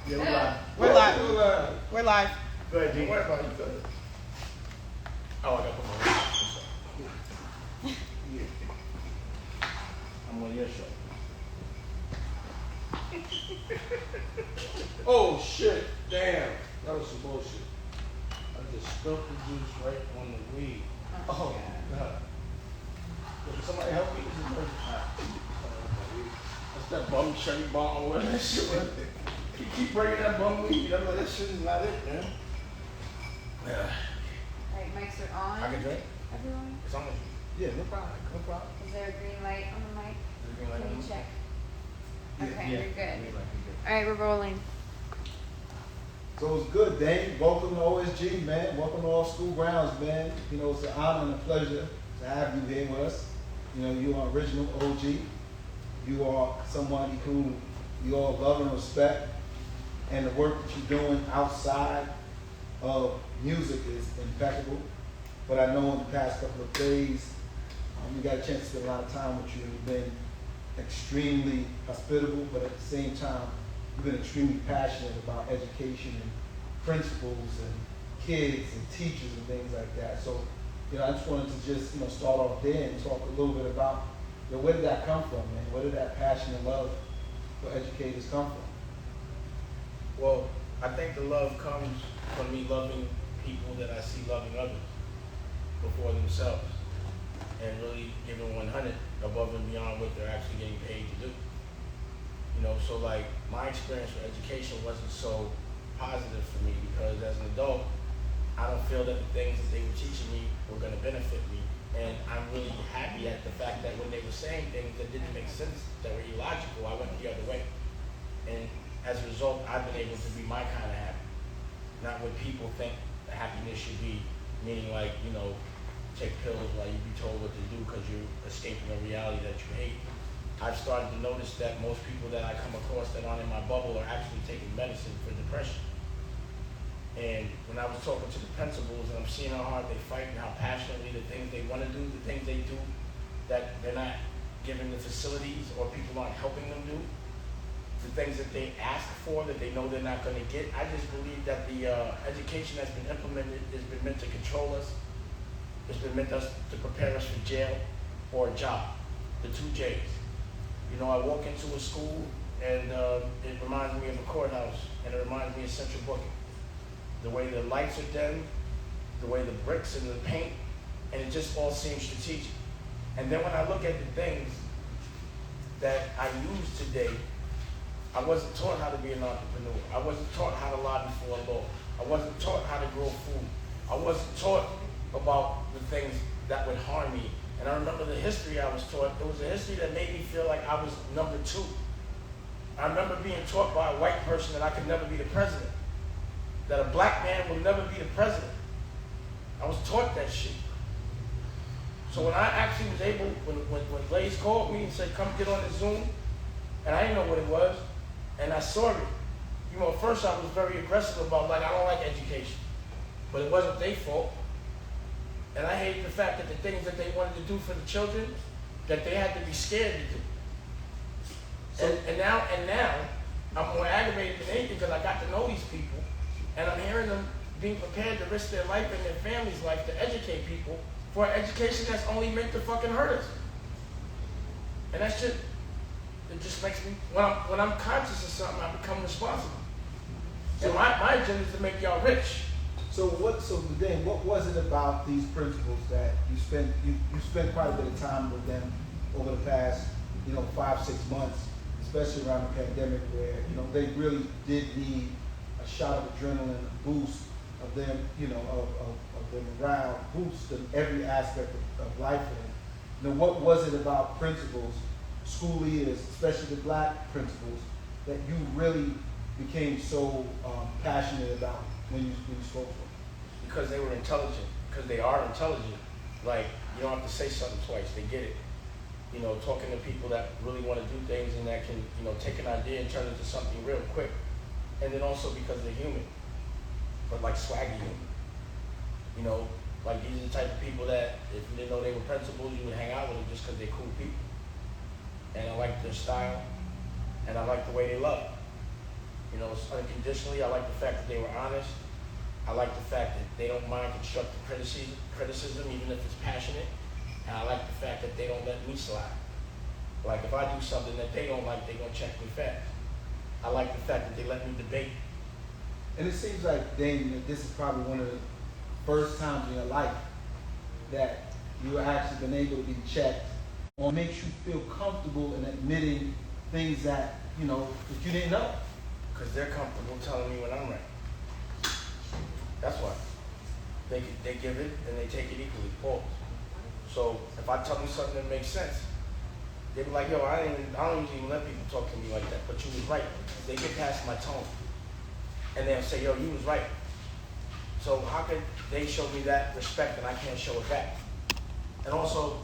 Yeah, we live. We're live. We're live. Go ahead, G. Don't worry about it. Go ahead. Oh, I got to put my I'm on your show. Oh shit! Damn, that was some bullshit. I just spilled the juice right on the weed. Oh god. Can somebody help me? That's that bum cherry bomb or that shit. You keep bringing that bum weed. You know that shit is not it, man. Yeah. Alright, mics are on. I can drink? Everyone? It's on with you. Yeah, no problem. No problem. Is there a green light on the mic? Is there a green light Can on you the check? Yeah, Okay, yeah. you're good. Green light, you're good. Alright, we're rolling. So it's good, Dane. Welcome to OSG, man. Welcome to All School Grounds, man. You know, it's an honor and a pleasure to have you here with us. You know, you are original OG. You are somebody who you all love and respect. And the work that you're doing outside of music is impeccable. But I know in the past couple of days, we got a chance to spend a lot of time with you. You've been extremely hospitable, but at the same time, you've been extremely passionate about education and principals and kids and teachers and things like that. So, you know, I just wanted to just, start off there and talk a little bit about, where did that come from, man? Where did that passion and love for educators come from? Well, I think the love comes from me loving people that I see loving others before themselves and really giving 100 above and beyond what they're actually getting paid to do. You know, so like my experience with education wasn't so positive for me because as an adult, I don't feel that the things that they were teaching me were going to benefit me. And I'm really happy at the fact that when they were saying things that didn't make sense, that were illogical, I went the other way. And as a result, I've been able to be my kind of happy. Not what people think happiness should be, meaning like, take pills while you be told what to do because you're escaping a reality that you hate. I've started to notice that most people that I come across that aren't in my bubble are actually taking medicine for depression. And when I was talking to the principals and I'm seeing how hard they fight and how passionately the things they want to do, the things they do, that they're not given the facilities or people aren't helping them do, the things that they ask for that they know they're not going to get. I just believe that the education that's been implemented has been meant to control us. It's been meant to prepare us for jail or a job, the 2 J's. I walk into a school and it reminds me of a courthouse and it reminds me of central booking. The way the lights are dimmed, the way the bricks and the paint, and it just all seems strategic. And then when I look at the things that I use today, I wasn't taught how to be an entrepreneur. I wasn't taught how to lobby for a law. I wasn't taught how to grow food. I wasn't taught about the things that would harm me. And I remember the history I was taught. It was a history that made me feel like I was number 2. I remember being taught by a white person that I could never be the president, that a black man will never be the president. I was taught that shit. So when I actually was able, when Blaze called me and said, come get on the Zoom, and I didn't know what it was, and I saw it. At first I was very aggressive about, I don't like education. But it wasn't their fault. And I hated the fact that the things that they wanted to do for the children, that they had to be scared to do. And now, I'm more aggravated than anything because I got to know these people, and I'm hearing them being prepared to risk their life and their family's life to educate people for an education that's only meant to fucking hurt us. And that shit, it just makes me, when I'm conscious of something, I become responsible. So my agenda is to make y'all rich. So then, what was it about these principals that you spent quite a bit of time with them over the past, 5-6 months, especially around the pandemic, where they really did need a shot of adrenaline, a boost of them, of their morale, boost in every aspect of life for them. What was it about principals, school leaders, especially the black principals, that you really became so passionate about when you spoke to them? Because they were intelligent, because they are intelligent. Like, you don't have to say something twice, they get it. Talking to people that really want to do things and that can, take an idea and turn it into something real quick. And then also because they're human, but like swaggy human. Like these are the type of people that if you didn't know they were principals, you would hang out with them just because they're cool people. And I like their style, and I like the way they love. You know, it's unconditionally. I like the fact that they were honest. I like the fact that they don't mind constructive criticism, even if it's passionate. And I like the fact that they don't let me slide. Like if I do something that they don't like, they're gonna check me fast. I like the fact that they let me debate. And it seems like, Dane, that this is probably one of the first times in your life that you actually been able to be checked or makes you feel comfortable in admitting things that, you know, that you didn't know. Because they're comfortable telling me when I'm right. That's why. They give it and they take it equally. Pause. So if I tell them something that makes sense, they be like, yo, I don't usually even let people talk to me like that, but you was right. They get past my tone. And they'll say, yo, you was right. So how could they show me that respect and I can't show it back? And also,